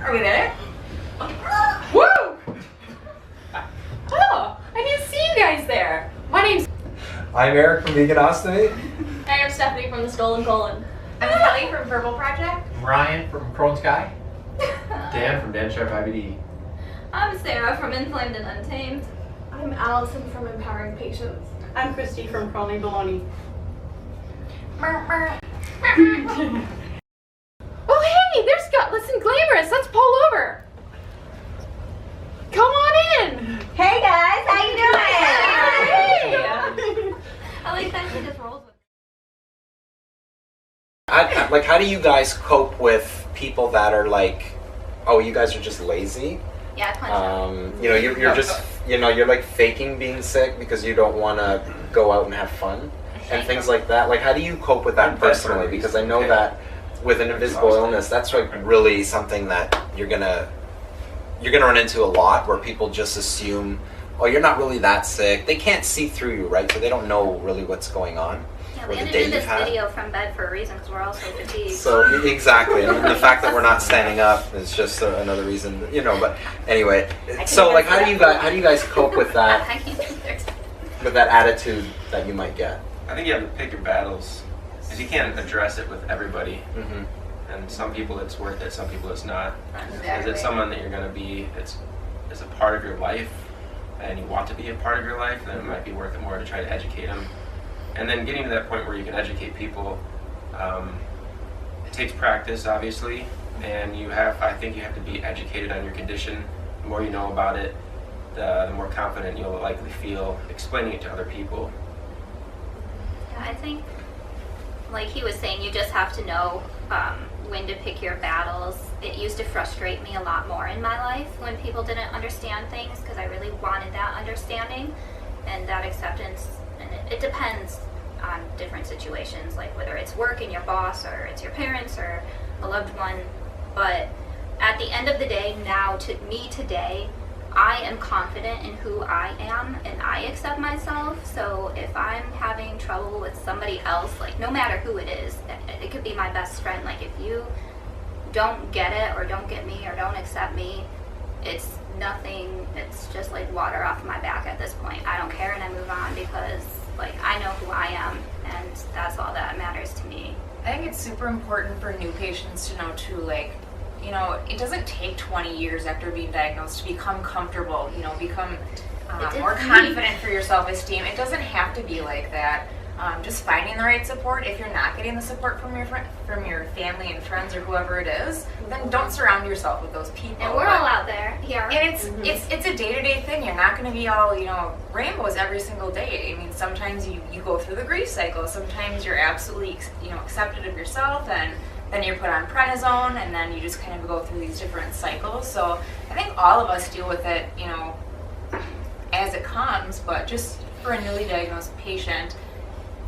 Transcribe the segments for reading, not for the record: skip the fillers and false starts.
Are we there? Woo! Oh, I didn't see you guys there. My name's... I'm Eric from Vegan Ostomy. I am Stephanie from the Skull and Colon. I'm Kelly from Purple Project. I'm Ryan from Crohn's Guy. Dan from Dan Sharp IBD. I'm Sara from Inflamed Untamed. I'm Alison from Empowering Patients. I'm Christy from Crohnie Bologna. Oh hey, there's Gutless and Glamorous. Let's pull over. Come on in. Hey guys, how you doing? Hey. I like that she just rolls with Like, how do you guys cope with people that are like, oh, you guys are just lazy? Yeah, punch You know, you're just, you know, you're like faking being sick because you don't want to go out and have fun and things like that. Like, how do you cope with that personally? Because I know that with an invisible illness, that's like really something that you're gonna run into a lot, where people just assume, oh, you're not really that sick. They can't see through you, right? So they don't know really what's going on. Yeah, we had to do this video from bed for a reason because we're all so fatigued. So exactly, and the fact that we're not standing up is just another reason, you know. But anyway, so like, how do you guys cope with that? With that attitude that you might get? I think you have to pick your battles, because you can't address it with everybody. Mm-hmm. And some people it's worth it, some people it's not. Exactly. Is it someone that you're going to be, it's a part of your life, and you want to be a part of your life, then it might be worth it more to try to educate them. And then getting to that point where you can educate people, it takes practice, obviously, and I think you have to be educated on your condition. The more you know about it, the more confident you'll likely feel explaining it to other people. Yeah, I think, like he was saying, you just have to know when to pick your battles. It used to frustrate me a lot more in my life when people didn't understand things, because I really wanted that understanding and that acceptance. And it depends on different situations, like whether it's work and your boss, or it's your parents, or a loved one. But at the end of the day, now to me today, I am confident in who I am and I accept myself. So if I'm having trouble with somebody else, like no matter who it is, it could be my best friend. Like if you don't get it, or don't get me, or don't accept me, it's nothing. It's just like water off my back at this point. I don't care, and I move on, because like I know who I am, and that's all that matters to me. I think it's super important for new patients to know too, like, you know, it doesn't take 20 years after being diagnosed to become comfortable, you know, become more confident for your self-esteem. It doesn't have to be like that. Just finding the right support. If you're not getting the support from your family and friends, or whoever it is, then don't surround yourself with those people. And we're all out there here. And it's a day-to-day thing. You're not going to be all, you know, rainbows every single day. I mean, sometimes you go through the grief cycle. Sometimes you're absolutely, you know, accepted of yourself, and then you're put on prednisone, and then you just kind of go through these different cycles. So I think all of us deal with it, you know, as it comes. But just for a newly diagnosed patient,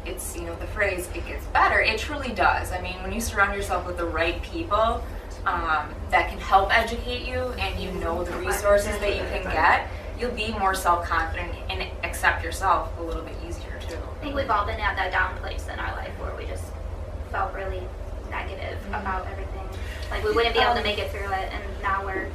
it's, you know, the phrase, it gets better. It truly does. I mean, when you surround yourself with the right people that can help educate you, and you know the resources that you can get, you'll be more self-confident and accept yourself a little bit easier too. I think we've all been at that down place in our life where we just felt really negative about everything. Like we wouldn't be able to make it through it, and now we're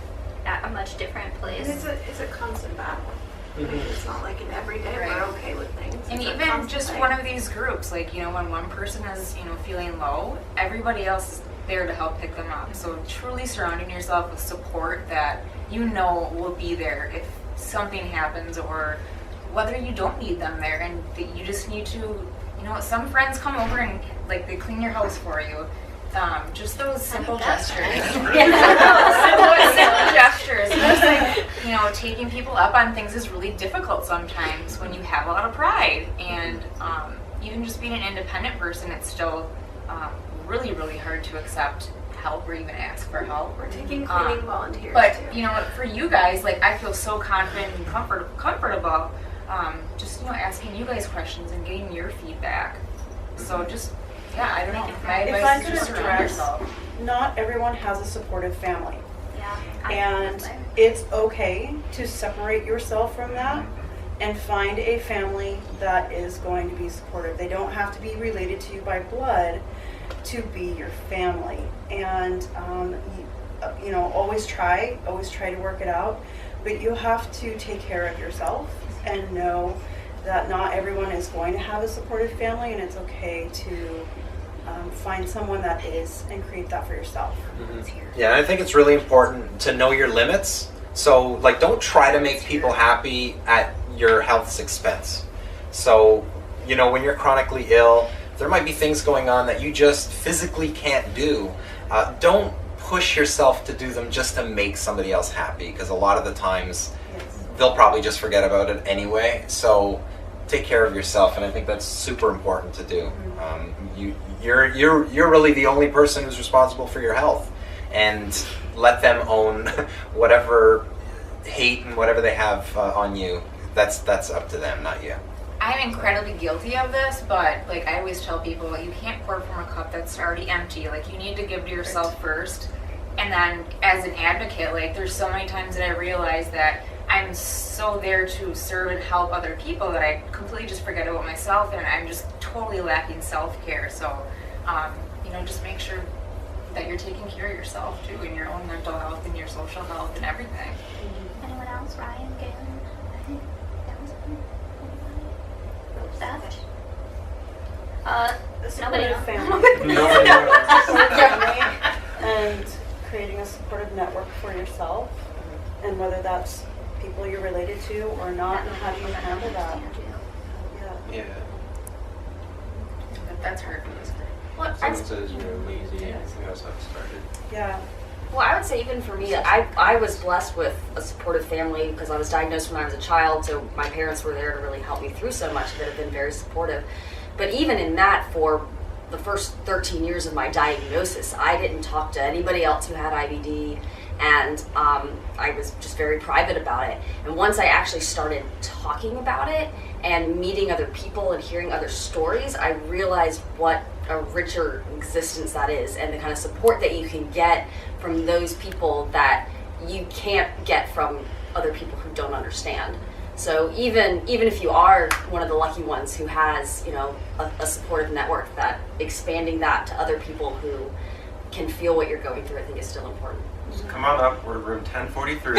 at a much different place. It's a constant battle. It's not like an everyday we're okay with things. And It's a even constant just thing. one of these groups, like, you know, when one person is, you know, feeling low, everybody else is there to help pick them up. So truly surrounding yourself with support that you know will be there if something happens, or whether you don't need them there, and that you just need to, you know, some friends come over and like they clean your house for you. Just those simple gestures. Simple gestures. Just like, you know, taking people up on things is really difficult sometimes when you have a lot of pride. And even just being an independent person, it's still really, really hard to accept help, or even ask for help. We're taking cleaning volunteers But too. you know, for you guys, like, I feel so confident and comfortable. Just, you know, asking you guys questions and getting your feedback. So just, yeah, I don't know. My If I advice could is just surround address, yourself. not everyone has a supportive family. Yeah. And it's okay to separate yourself from that and find a family that is going to be supportive. They don't have to be related to you by blood to be your family. And always try to work it out, but you have to take care of yourself and know that not everyone is going to have a supportive family, and it's okay to find someone that is and create that for yourself. Yeah, and I think it's really important to know your limits. So, like, don't try to make people happy at your health's expense. So, when you're chronically ill, there might be things going on that you just physically can't do. Don't push yourself to do them just to make somebody else happy, because a lot of the times they'll probably just forget about it anyway. So take care of yourself, and I think that's super important to do. You're really the only person who's responsible for your health, and let them own whatever hate and whatever they have on you. That's up to them, not you. I'm incredibly guilty of this, but like I always tell people, you can't pour from a cup that's already empty. Like, you need to give to yourself first, and then as an advocate, like, there's so many times that I realize that I'm so there to serve and help other people that I completely just forget about myself, and I'm just totally lacking self-care. So, just make sure that you're taking care of yourself too, in your own mental health and your social health and everything. Anyone else? Ryan, Gaylyn? I think that was nobody Supportive else. family. Supportive family, and creating a supportive network for yourself, and whether that's people you're related to or not, and how do you handle that? Yeah. That's hard for this. Well, Someone says you're lazy, you also have started. Yeah. Well, I would say even for me, I was blessed with a supportive family because I was diagnosed when I was a child, so my parents were there to really help me through so much of it, have been very supportive. But even in that, for the first 13 years of my diagnosis, I didn't talk to anybody else who had IBD, and I was just very private about it. And once I actually started talking about it and meeting other people and hearing other stories, I realized what a richer existence that is, and the kind of support that you can get from those people that you can't get from other people who don't understand. So even if you are one of the lucky ones who has, a supportive network, that expanding that to other people who can feel what you're going through, I think is still important. Just come on up, we're room 1043.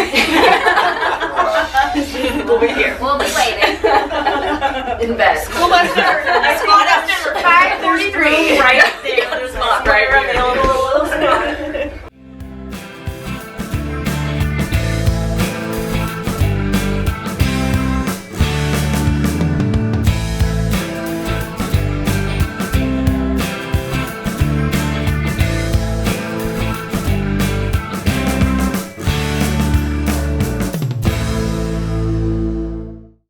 We'll be here. We'll be waiting. In bed. School bus number 543. Right there. There's a spot right here.